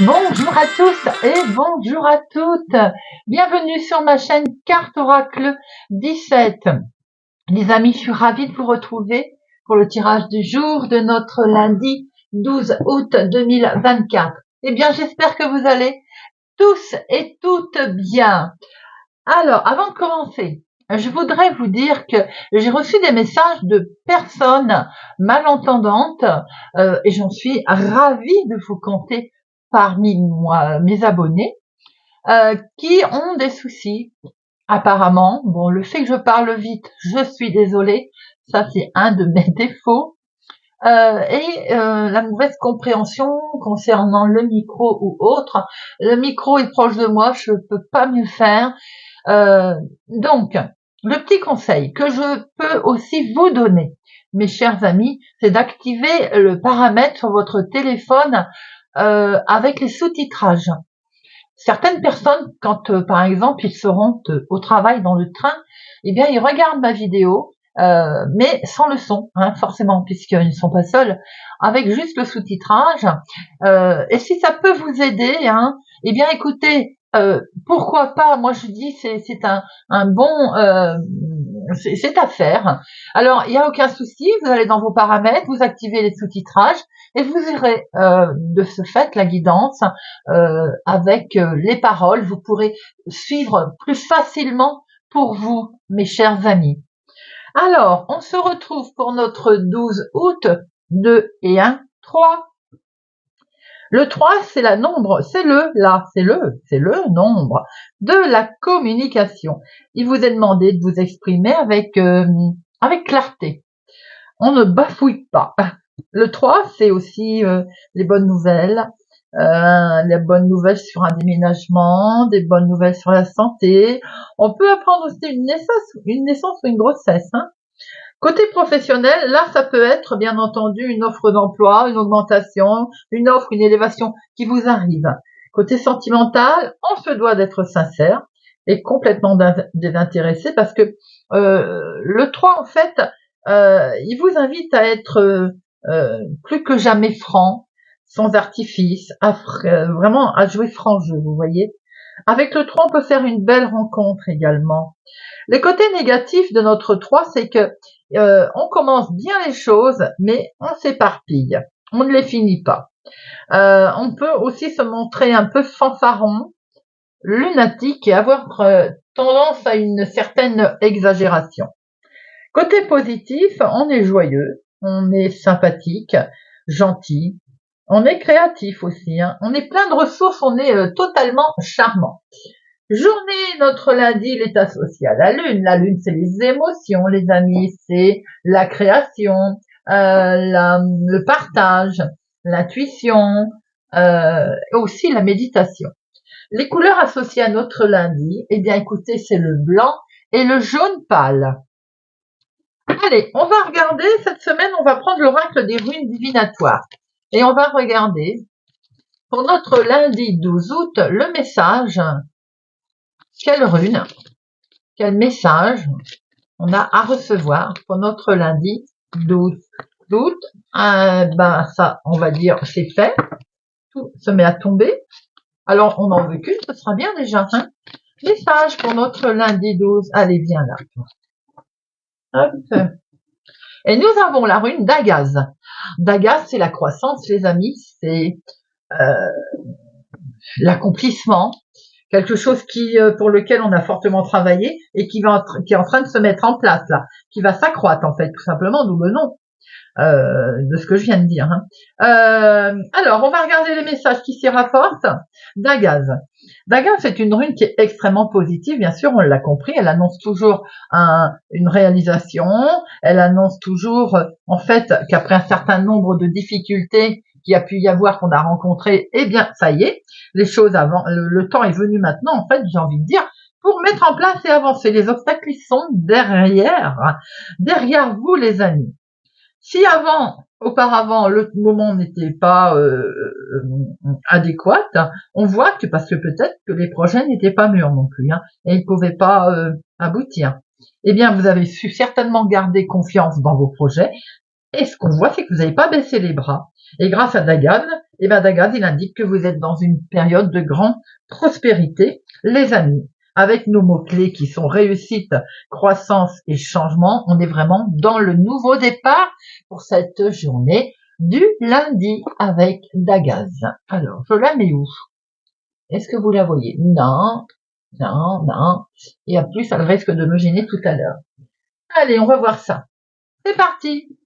Bonjour à tous et bonjour à toutes. Bienvenue sur ma chaîne Carte Oracle 17. Les amis, je suis ravie de vous retrouver pour le tirage du jour de notre lundi 12 août 2024. Eh bien, j'espère que vous allez tous et toutes bien. Alors, avant de commencer, je voudrais vous dire que j'ai reçu des messages de personnes malentendantes et j'en suis ravie de vous compter parmi moi, mes abonnés qui ont des soucis. Apparemment, bon, le fait que je parle vite, je suis désolée, ça c'est un de mes défauts. La mauvaise compréhension concernant le micro ou autre. Le micro est proche de moi, je peux pas mieux faire. Donc, le petit conseil que je peux aussi vous donner, mes chers amis, c'est d'activer le paramètre sur votre téléphone avec les sous-titrages. Certaines personnes, quand par exemple ils se rendent au travail dans le train, eh bien ils regardent ma vidéo, mais sans le son, forcément, puisqu'ils ne sont pas seuls, avec juste le sous-titrage. Et si ça peut vous aider, eh bien écoutez, pourquoi pas. Moi je dis c'est un bon c'est à faire. Alors il n'y a aucun souci, vous allez dans vos paramètres, vous activez les sous-titrages et vous aurez de ce fait la guidance avec les paroles. Vous pourrez suivre plus facilement pour vous, mes chers amis. Alors, on se retrouve pour notre 12 août, 2 et 1, 3. Le 3, c'est le nombre de la communication. Il vous est demandé de vous exprimer avec clarté. On ne bafouille pas. Le 3, c'est aussi les bonnes nouvelles, sur un déménagement, des bonnes nouvelles sur la santé. On peut apprendre aussi une naissance ou une grossesse. Côté professionnel, là, ça peut être bien entendu une offre d'emploi, une augmentation, une élévation qui vous arrive. Côté sentimental, on se doit d'être sincère et complètement désintéressé parce que le 3, en fait, il vous invite à être plus que jamais franc, sans artifice, vraiment à jouer franc jeu, vous voyez. Avec le 3, on peut faire une belle rencontre également. Les côtés négatifs de notre 3, c'est que on commence bien les choses, mais on s'éparpille. On ne les finit pas. On peut aussi se montrer un peu fanfaron, lunatique et avoir tendance à une certaine exagération. Côté positif, on est joyeux, on est sympathique, gentil, on est créatif aussi, on est plein de ressources, on est totalement charmant. Journée, notre lundi, il est associé à la lune. La lune, c'est les émotions, les amis, c'est la création, le partage, l'intuition, aussi la méditation. Les couleurs associées à notre lundi, eh bien écoutez, c'est le blanc et le jaune pâle. Allez, on va regarder, cette semaine, on va prendre l'oracle des runes divinatoires. Et on va regarder, pour notre lundi 12 août, le message. Quelle rune, quel message on a à recevoir pour notre lundi 12 août. Ça, on va dire, c'est fait. Tout se met à tomber. Alors, on n'en veut qu'une, ce sera bien déjà. Message pour notre lundi 12. Allez, viens là. Hop. Et nous avons la rune d'Agaz. D'Agaz, c'est la croissance, les amis. C'est l'accomplissement. Quelque chose pour lequel on a fortement travaillé et qui est en train de se mettre en place là, qui va s'accroître en fait, tout simplement, d'où le nom de ce que je viens de dire. Alors, on va regarder les messages qui s'y rapportent. D'Agaz. D'Agaz, c'est une rune qui est extrêmement positive, bien sûr, on l'a compris. Elle annonce toujours une réalisation. Elle annonce toujours, en fait, qu'après un certain nombre de difficultés qu'il y a pu y avoir, qu'on a rencontré, eh bien, ça y est, les choses le temps est venu maintenant, en fait, j'ai envie de dire, pour mettre en place et avancer. Les obstacles, ils sont derrière vous, les amis. Si auparavant, le moment n'était pas adéquat, on voit que, parce que peut-être que les projets n'étaient pas mûrs non plus, et ils ne pouvaient pas aboutir. Eh bien, vous avez su certainement garder confiance dans vos projets, Et ce qu'on voit, c'est que vous n'avez pas baissé les bras. Et grâce à Dagan, eh ben Dagan, il indique que vous êtes dans une période de grande prospérité, les amis. Avec nos mots-clés qui sont réussite, croissance et changement, on est vraiment dans le nouveau départ pour cette journée du lundi avec Dagaz. Alors, je la mets où? Est-ce que vous la voyez? Non, non, non. Et en plus, elle risque de me gêner tout à l'heure. Allez, on va voir ça. C'est parti!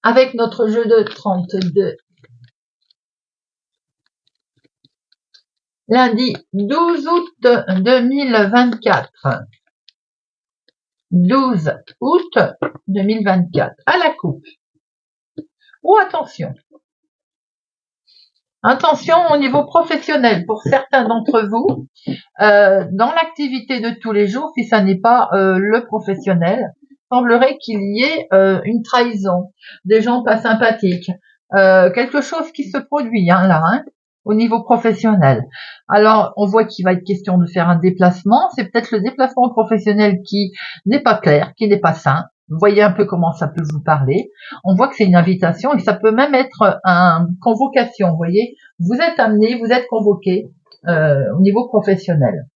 Avec notre jeu de 32. Lundi 12 août 2024. 12 août 2024. À la coupe. Oh, attention. Attention au niveau professionnel pour certains d'entre vous. Dans l'activité de tous les jours, si ça n'est pas le professionnel, semblerait qu'il y ait une trahison, des gens pas sympathiques, quelque chose qui se produit là, au niveau professionnel. Alors, on voit qu'il va être question de faire un déplacement. C'est peut-être le déplacement professionnel qui n'est pas clair, qui n'est pas sain. Vous voyez un peu comment ça peut vous parler. On voit que c'est une invitation et ça peut même être une convocation. Vous voyez, vous êtes amené, vous êtes convoqué au niveau professionnel.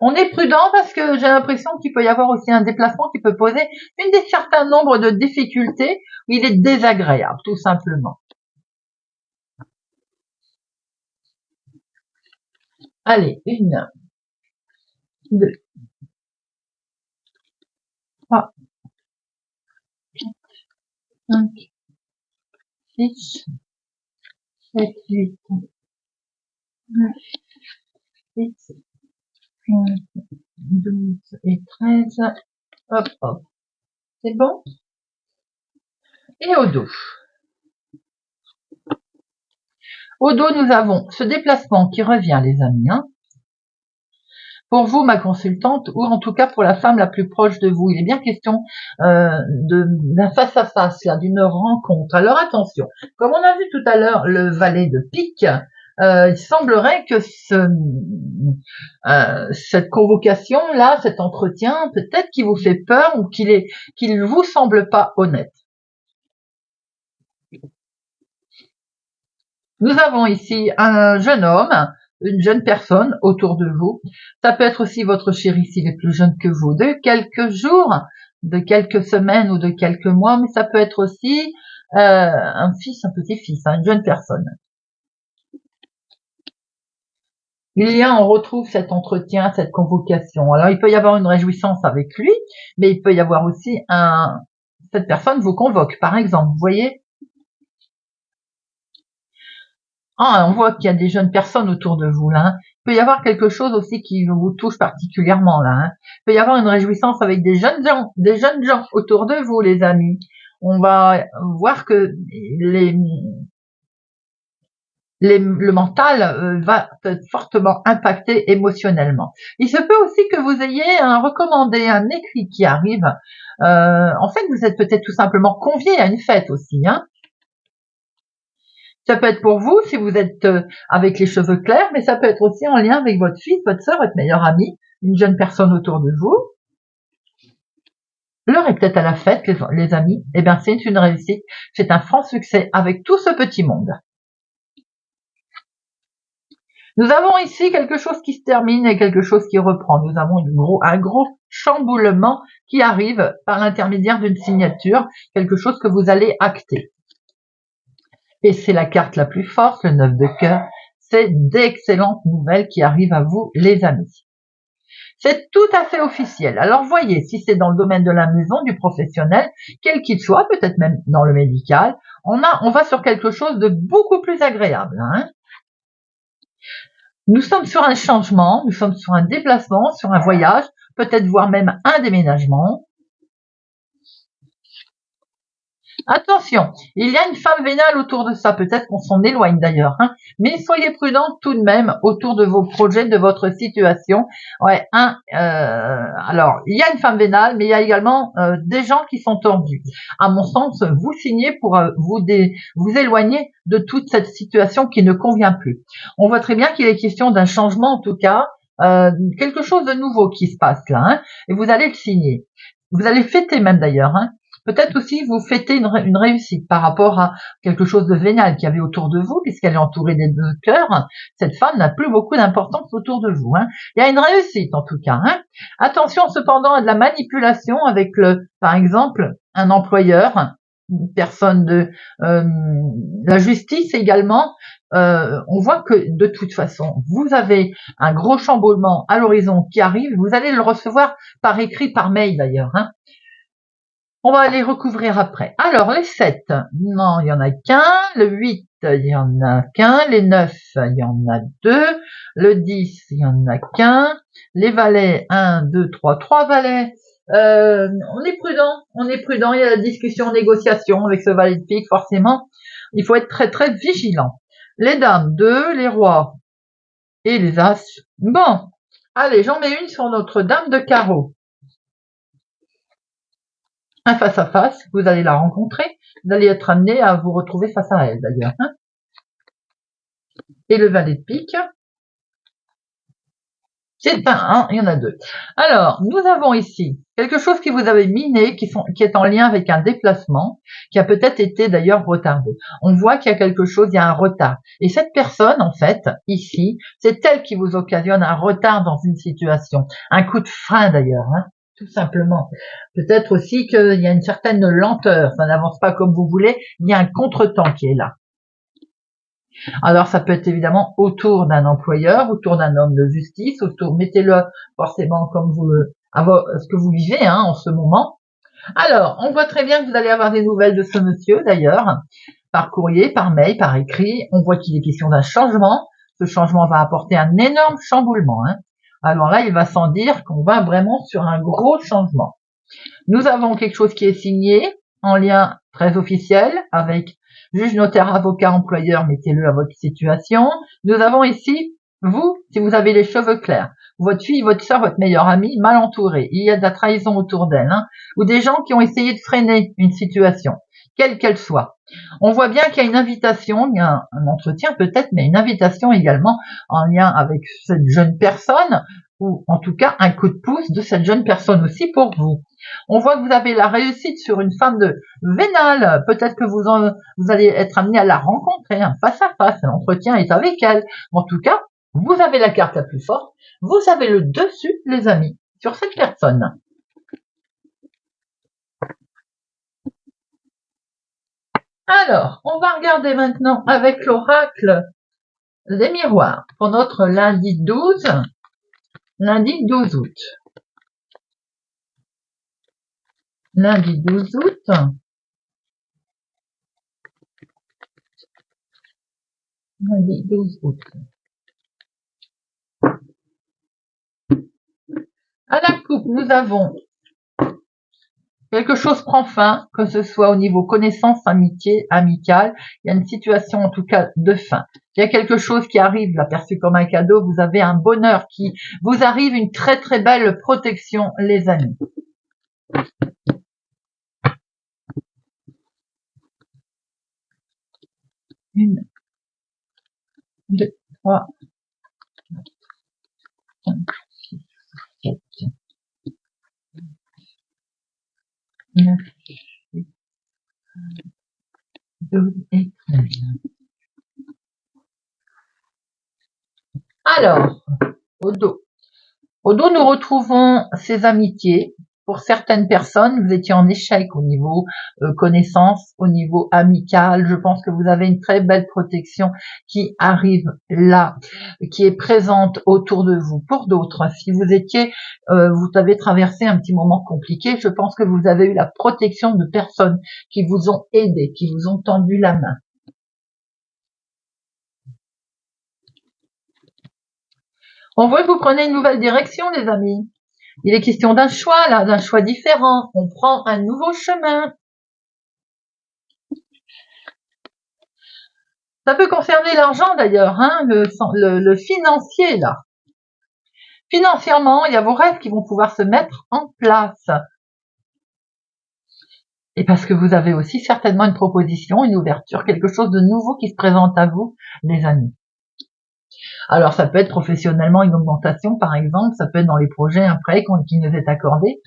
On est prudent parce que j'ai l'impression qu'il peut y avoir aussi un déplacement qui peut poser certain nombre de difficultés où il est désagréable, tout simplement. Allez, 1, 2, 3, 4, 5, 6, 7, 8, 9, 10, 11, 12 et 13. Hop, hop. C'est bon? Et au dos. Au dos, nous avons ce déplacement qui revient, les amis. Pour vous, ma consultante, ou en tout cas pour la femme la plus proche de vous, il est bien question d'un face-à-face, d'une rencontre. Alors attention, comme on a vu tout à l'heure le valet de pique, il semblerait que cette convocation-là, cet entretien, peut-être qu'il vous fait peur ou qu'il ne vous semble pas honnête. Nous avons ici un jeune homme, une jeune personne autour de vous. Ça peut être aussi votre chéri s'il est plus jeune que vous, de quelques jours, de quelques semaines ou de quelques mois, mais ça peut être aussi un fils, un petit-fils, une jeune personne. On retrouve cet entretien, cette convocation. Alors, il peut y avoir une réjouissance avec lui, mais il peut y avoir aussi cette personne vous convoque, par exemple, vous voyez. On voit qu'il y a des jeunes personnes autour de vous, là. Il peut y avoir quelque chose aussi qui vous touche particulièrement, là. Il peut y avoir une réjouissance avec des jeunes gens autour de vous, les amis. On va voir que le mental va être fortement impacté émotionnellement. Il se peut aussi que vous ayez un recommandé, un écrit qui arrive. En fait, vous êtes peut-être tout simplement convié à une fête aussi, Ça peut être pour vous si vous êtes avec les cheveux clairs, mais ça peut être aussi en lien avec votre fils, votre sœur, votre meilleur ami, une jeune personne autour de vous. L'heure est peut-être à la fête, les amis. Eh bien, c'est une réussite. C'est un franc succès avec tout ce petit monde. Nous avons ici quelque chose qui se termine et quelque chose qui reprend. Nous avons un gros chamboulement qui arrive par l'intermédiaire d'une signature, quelque chose que vous allez acter. Et c'est la carte la plus forte, le 9 de cœur. C'est d'excellentes nouvelles qui arrivent à vous, les amis. C'est tout à fait officiel. Alors voyez, si c'est dans le domaine de la maison, du professionnel, quel qu'il soit, peut-être même dans le médical, on va sur quelque chose de beaucoup plus agréable. Nous sommes sur un changement, nous sommes sur un déplacement, sur un voyage, peut-être voire même un déménagement. Attention, il y a une femme vénale autour de ça, peut-être qu'on s'en éloigne d'ailleurs, mais soyez prudents tout de même autour de vos projets, de votre situation. Alors, il y a une femme vénale, mais il y a également des gens qui sont tordus. À mon sens, vous signez pour vous éloigner de toute cette situation qui ne convient plus. On voit très bien qu'il est question d'un changement, en tout cas, quelque chose de nouveau qui se passe là, et vous allez le signer. Vous allez fêter même d'ailleurs, Peut-être aussi vous fêtez une réussite par rapport à quelque chose de vénal qu'il y avait autour de vous, puisqu'elle est entourée des 2 cœurs. Cette femme n'a plus beaucoup d'importance autour de vous. Hein. Il y a une réussite en tout cas. Hein. Attention cependant à de la manipulation avec par exemple, un employeur, une personne de la justice également. On voit que de toute façon, vous avez un gros chamboulement à l'horizon qui arrive. Vous allez le recevoir par écrit, par mail d'ailleurs. Hein. On va les recouvrir après. Alors, les 7, non, il y en a qu'un. Le 8, il y en a qu'un. Les 9, il y en a 2. Le 10, il y en a qu'un. Les valets, 1, 2, 3 valets. On est prudent. Il y a la discussion, négociation avec ce valet de pique, forcément. Il faut être très, très vigilant. Les dames, 2, les rois et les as. Bon, allez, j'en mets une sur notre dame de carreau. Un face à face, vous allez la rencontrer, vous allez être amené à vous retrouver face à elle d'ailleurs. Hein. Et le valet de pique, c'est il y en a 2. Alors, nous avons ici quelque chose qui vous avait miné, qui est en lien avec un déplacement, qui a peut-être été d'ailleurs retardé. On voit qu'il y a quelque chose, il y a un retard. Et cette personne, en fait, ici, c'est elle qui vous occasionne un retard dans une situation, un coup de frein d'ailleurs. Hein. Tout simplement. Peut-être aussi qu'il y a une certaine lenteur, ça n'avance pas comme vous voulez, il y a un contretemps qui est là. Alors ça peut être évidemment autour d'un employeur, autour d'un homme de justice, mettez-le forcément comme ce que vous vivez hein, en ce moment. Alors, on voit très bien que vous allez avoir des nouvelles de ce monsieur d'ailleurs, par courrier, par mail, par écrit. On voit qu'il est question d'un changement. Ce changement va apporter un énorme chamboulement. Hein. Alors là, il va sans dire qu'on va vraiment sur un gros changement. Nous avons quelque chose qui est signé en lien très officiel avec juge, notaire, avocat, employeur, mettez-le à votre situation. Nous avons ici, vous, si vous avez les cheveux clairs, votre fille, votre soeur, votre meilleure amie, mal entourée. Il y a de la trahison autour d'elle, hein, ou des gens qui ont essayé de freiner une situation, quelle qu'elle soit. On voit bien qu'il y a une invitation, il y a un entretien peut-être, mais une invitation également en lien avec cette jeune personne, ou en tout cas un coup de pouce de cette jeune personne aussi pour vous. On voit que vous avez la réussite sur une femme de vénale. Peut-être que vous allez être amené à la rencontrer hein, face à face. L'entretien est avec elle. En tout cas, vous avez la carte la plus forte. Vous avez le dessus, les amis, sur cette personne. Alors, on va regarder maintenant avec l'oracle des miroirs pour notre lundi 12 août. Lundi 12 août. Lundi 12 août. À la coupe, nous avons quelque chose prend fin, que ce soit au niveau connaissance, amitié, amicale. Il y a une situation en tout cas de fin. Il y a quelque chose qui arrive, là, perçu comme un cadeau. Vous avez un bonheur qui vous arrive, une très très belle protection, les amis. Une, 2, 3, 5, 6, 7, 9, 10, 12 et 13. Alors, au dos. Au dos, nous retrouvons ces amitiés. Pour certaines personnes, vous étiez en échec au niveau connaissance, au niveau amical. Je pense que vous avez une très belle protection qui arrive là, qui est présente autour de vous. Pour d'autres, si vous avez traversé un petit moment compliqué, je pense que vous avez eu la protection de personnes qui vous ont aidé, qui vous ont tendu la main. On voit que vous prenez une nouvelle direction, les amis. Il est question d'un choix, là, d'un choix différent. On prend un nouveau chemin. Ça peut concerner l'argent, d'ailleurs, hein, le financier, là. Financièrement, il y a vos rêves qui vont pouvoir se mettre en place. Et parce que vous avez aussi certainement une proposition, une ouverture, quelque chose de nouveau qui se présente à vous, les amis. Alors, ça peut être professionnellement une augmentation, par exemple. Ça peut être dans les projets, un prêt qui nous est accordé.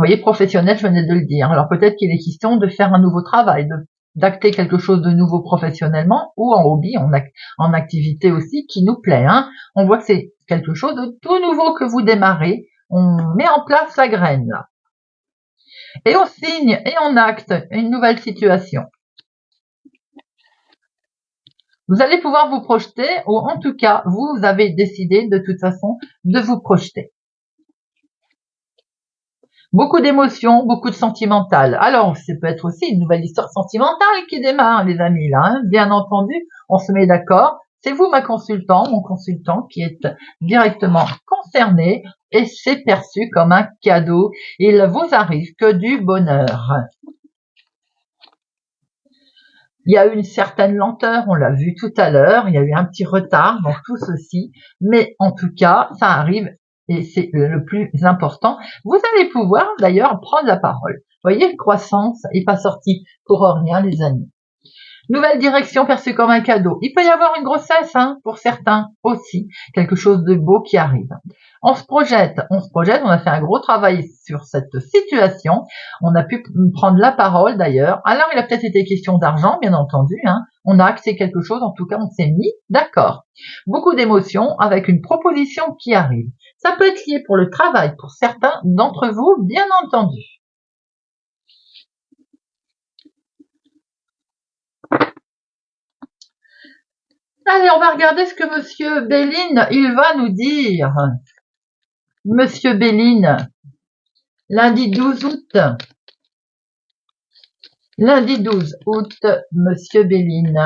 voyez, professionnel, je venais de le dire. Alors peut-être qu'il est question de faire un nouveau travail, d'acter quelque chose de nouveau professionnellement ou en hobby, en activité aussi qui nous plaît. Hein. On voit que c'est quelque chose de tout nouveau que vous démarrez. On met en place la graine là. Et on signe et on acte une nouvelle situation. Vous allez pouvoir vous projeter, ou en tout cas, vous avez décidé de toute façon de vous projeter. Beaucoup d'émotions, beaucoup de sentimental. Alors, ça peut être aussi une nouvelle histoire sentimentale qui démarre, les amis, là. Hein. Bien entendu, on se met d'accord. C'est vous, ma consultant, mon consultant, qui est directement concerné et c'est perçu comme un cadeau. Il vous arrive que du bonheur. Il y a eu une certaine lenteur, on l'a vu tout à l'heure, il y a eu un petit retard dans tout ceci, mais en tout cas, ça arrive et c'est le plus important. Vous allez pouvoir d'ailleurs prendre la parole. Vous voyez, croissance n'est pas sortie pour rien, les amis. Nouvelle direction perçue comme un cadeau. Il peut y avoir une grossesse, hein, pour certains aussi, quelque chose de beau qui arrive. On se projette, on a fait un gros travail sur cette situation, on a pu prendre la parole d'ailleurs. Alors il a peut-être été question d'argent, bien entendu, hein. On a acté quelque chose, en tout cas on s'est mis d'accord. Beaucoup d'émotions avec une proposition qui arrive. Ça peut être lié pour le travail, pour certains d'entre vous, bien entendu. Allez, on va regarder ce que Monsieur Béline, il va nous dire. Monsieur Béline, lundi 12 août. Lundi 12 août, Monsieur Béline.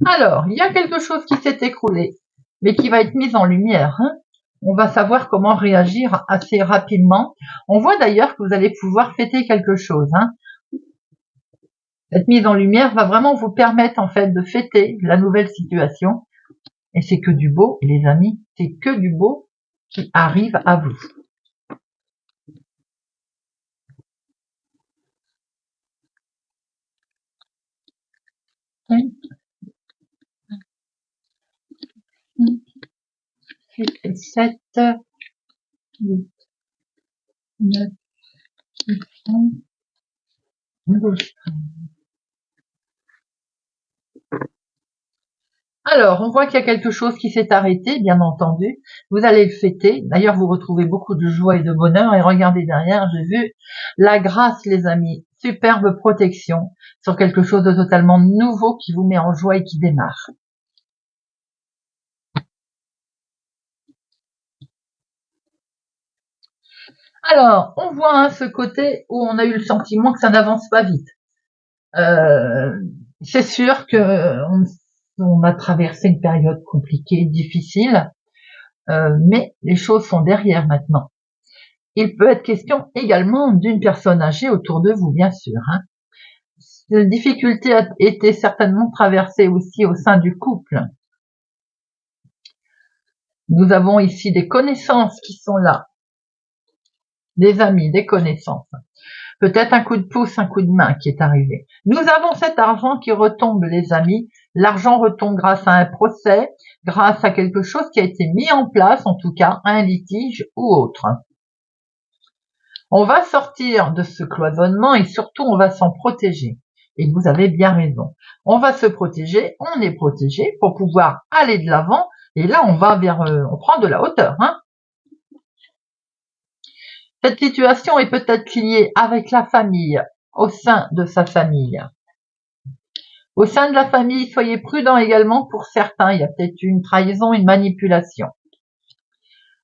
Alors, il y a quelque chose qui s'est écroulé, mais qui va être mis en lumière. Hein. On va savoir comment réagir assez rapidement. On voit d'ailleurs que vous allez pouvoir fêter quelque chose. Hein. Cette mise en lumière va vraiment vous permettre en fait de fêter la nouvelle situation. Et c'est que du beau, les amis, c'est que du beau qui arrive à vous. Et 7, 8, 9, 10, 12. Alors, on voit qu'il y a quelque chose qui s'est arrêté, bien entendu. Vous allez le fêter. D'ailleurs, vous retrouvez beaucoup de joie et de bonheur. Et regardez derrière, j'ai vu la grâce, les amis. Superbe protection sur quelque chose de totalement nouveau qui vous met en joie et qui démarre. Alors, on voit hein, ce côté où on a eu le sentiment que ça n'avance pas vite. C'est sûr que on a traversé une période compliquée, difficile, mais les choses sont derrière maintenant. Il peut être question également d'une personne âgée autour de vous, bien sûr. Hein. Cette difficulté a été certainement traversée aussi au sein du couple. Nous avons ici des connaissances qui sont là, des amis, des connaissances. Peut-être un coup de pouce, un coup de main qui est arrivé. Nous avons cet argent qui retombe, les amis. L'argent retombe grâce à un procès, grâce à quelque chose qui a été mis en place, en tout cas, un litige ou autre. On va sortir de ce cloisonnement et surtout, on va s'en protéger. Et vous avez bien raison. On va se protéger, on est protégé pour pouvoir aller de l'avant. Et là, on va on prend de la hauteur, hein. Cette situation est peut-être liée avec la famille, au sein de sa famille. Au sein de la famille, soyez prudents également pour certains. Il y a peut-être une trahison, une manipulation.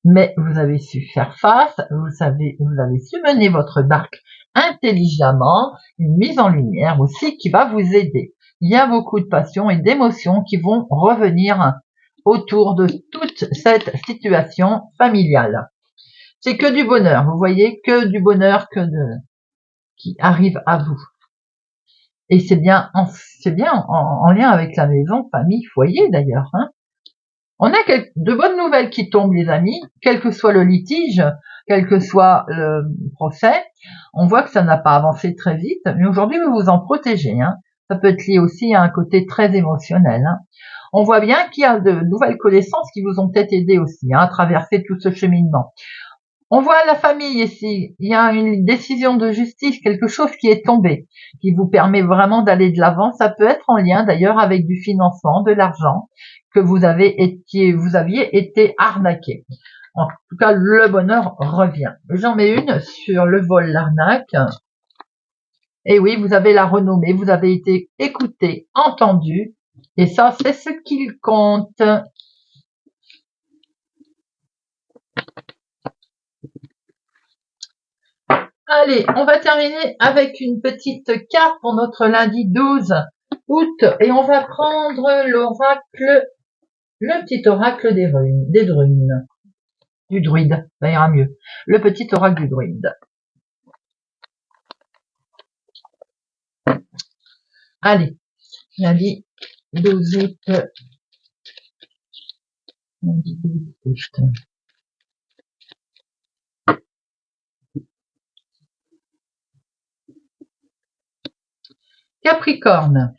Mais vous avez su faire face, vous avez su mener votre barque intelligemment, une mise en lumière aussi qui va vous aider. Il y a beaucoup de passion et d'émotions qui vont revenir autour de toute cette situation familiale. C'est que du bonheur, vous voyez, que du bonheur qui arrive à vous. Et c'est bien en lien avec la maison, famille, foyer d'ailleurs. Hein. On a de bonnes nouvelles qui tombent, les amis, quel que soit le litige. quel que soit le procès. On voit que ça n'a pas avancé très vite, mais aujourd'hui vous vous en protégez. Hein. Ça peut être lié aussi à un côté très émotionnel. Hein. On voit bien qu'il y a de nouvelles connaissances qui vous ont peut-être aidé aussi à traverser tout ce cheminement. On voit la famille ici, il y a une décision de justice, quelque chose qui est tombé, qui vous permet vraiment d'aller de l'avant. Ça peut être en lien d'ailleurs avec du financement, de l'argent que vous aviez été arnaqué. En tout cas, le bonheur revient. J'en mets une sur le vol, l'arnaque. Et oui, vous avez la renommée, vous avez été écouté, entendu, et ça, c'est ce qu'il compte. Allez, on va terminer avec une petite carte pour notre lundi 12 août, et on va prendre l'oracle, le petit oracle des druides, du druide, ça ira mieux. Le petit oracle du druide. Allez, lundi 12 août. Lundi 12 août. Capricorne.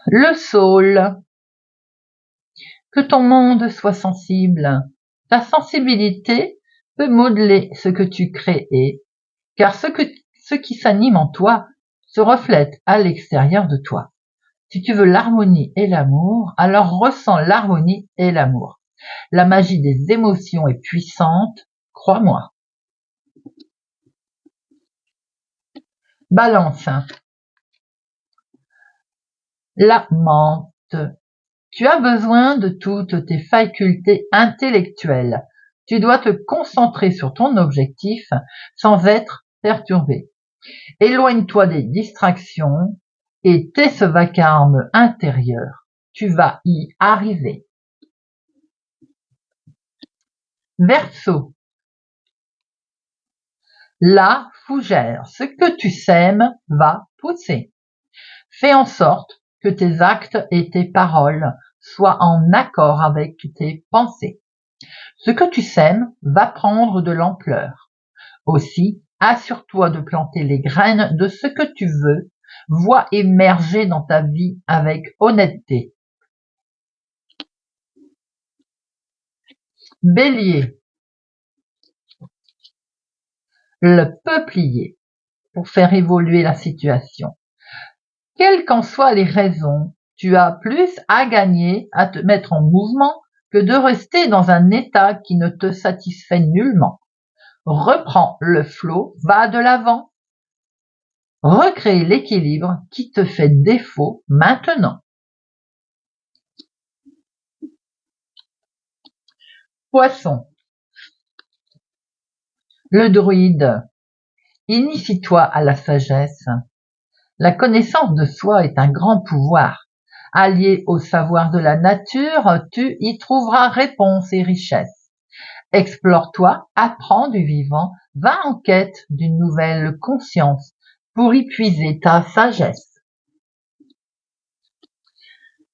Le saule. Que ton monde soit sensible. Ta sensibilité peut modeler ce que tu crées, car ce qui s'anime en toi se reflète à l'extérieur de toi. Si tu veux l'harmonie et l'amour, alors ressens l'harmonie et l'amour. La magie des émotions est puissante, crois-moi. Balance. La menthe. Tu as besoin de toutes tes facultés intellectuelles. Tu dois te concentrer sur ton objectif sans être perturbé. Éloigne-toi des distractions et tais ce vacarme intérieur. Tu vas y arriver. Verseau. La fougère. Ce que tu sèmes va pousser. Fais en sorte que tes actes et tes paroles soient en accord avec tes pensées. Ce que tu sèmes va prendre de l'ampleur. Aussi, assure-toi de planter les graines de ce que tu veux, vois émerger dans ta vie avec honnêteté. Bélier. Le peuplier. Pour faire évoluer la situation. Quelles qu'en soient les raisons, tu as plus à gagner à te mettre en mouvement que de rester dans un état qui ne te satisfait nullement. Reprends le flot, va de l'avant. Recrée l'équilibre qui te fait défaut maintenant. Poisson. Le druide. Initie-toi à la sagesse. La connaissance de soi est un grand pouvoir. Allié au savoir de la nature, tu y trouveras réponse et richesse. Explore-toi, apprends du vivant, va en quête d'une nouvelle conscience pour y puiser ta sagesse.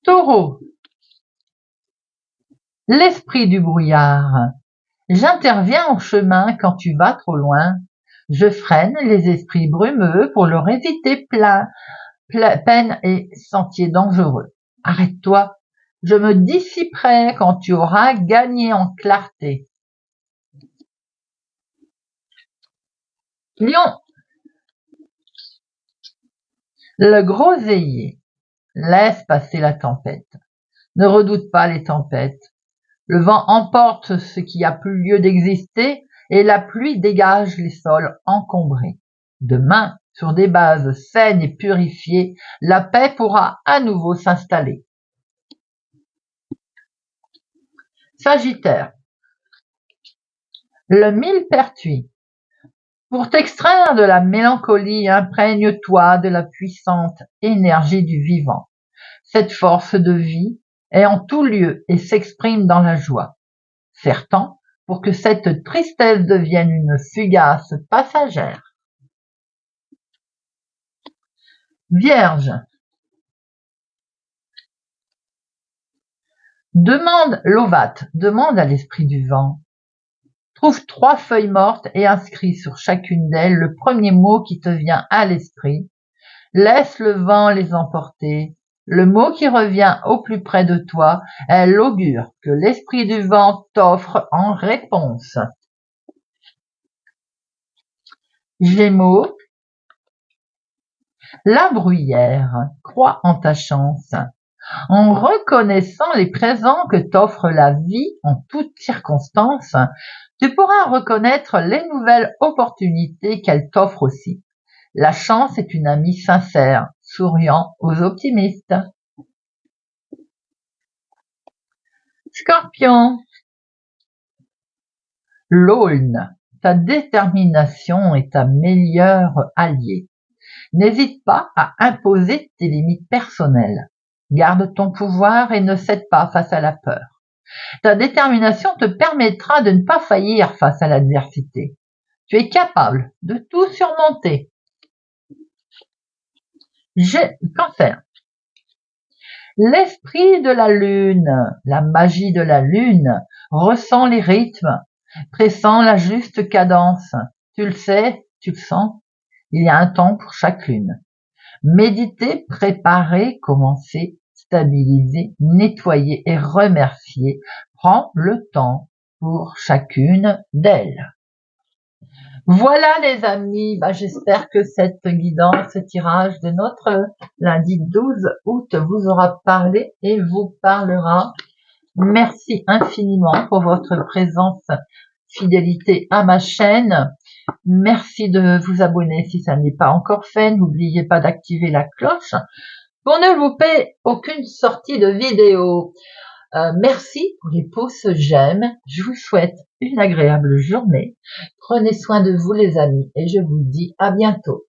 Taureau. L'esprit du brouillard. J'interviens en chemin quand tu vas trop loin. Je freine les esprits brumeux pour leur éviter peine et sentiers dangereux. Arrête-toi, je me dissiperai quand tu auras gagné en clarté. Lion. Le groseillier. Laisse passer la tempête. Ne redoute pas les tempêtes. Le vent emporte ce qui a plus lieu d'exister et la pluie dégage les sols encombrés. Demain, sur des bases saines et purifiées, la paix pourra à nouveau s'installer. Sagittaire. Le millepertuis. Pour t'extraire de la mélancolie, imprègne-toi de la puissante énergie du vivant. Cette force de vie est en tout lieu et s'exprime dans la joie. Serre-t'en pour que cette tristesse devienne une fugace passagère. Vierge. Demande l'ovate, demande à l'esprit du vent. Trouve 3 feuilles mortes et inscris sur chacune d'elles le premier mot qui te vient à l'esprit. Laisse le vent les emporter. Le mot qui revient au plus près de toi est l'augure que l'esprit du vent t'offre en réponse. Gémeaux, la bruyère, crois en ta chance. En reconnaissant les présents que t'offre la vie en toutes circonstances, tu pourras reconnaître les nouvelles opportunités qu'elle t'offre aussi. La chance est une amie sincère, souriant aux optimistes. Scorpion, l'aulne, ta détermination est ta meilleure alliée. N'hésite pas à imposer tes limites personnelles. Garde ton pouvoir et ne cède pas face à la peur. Ta détermination te permettra de ne pas faillir face à l'adversité. Tu es capable de tout surmonter. Cancer. L'esprit de la lune, la magie de la lune, ressent les rythmes, pressent la juste cadence. Tu le sais, tu le sens, il y a un temps pour chaque lune. Méditer, préparer, commencer, stabiliser, nettoyer et remercier. Prends le temps pour chacune d'elles. Voilà les amis, j'espère que cette guidance, ce tirage de notre lundi 12 août vous aura parlé et vous parlera. Merci infiniment pour votre présence, fidélité à ma chaîne. Merci de vous abonner si ça n'est pas encore fait. N'oubliez pas d'activer la cloche pour ne louper aucune sortie de vidéo. Merci pour les pouces j'aime. Je vous souhaite une agréable journée. Prenez soin de vous les amis et je vous dis à bientôt.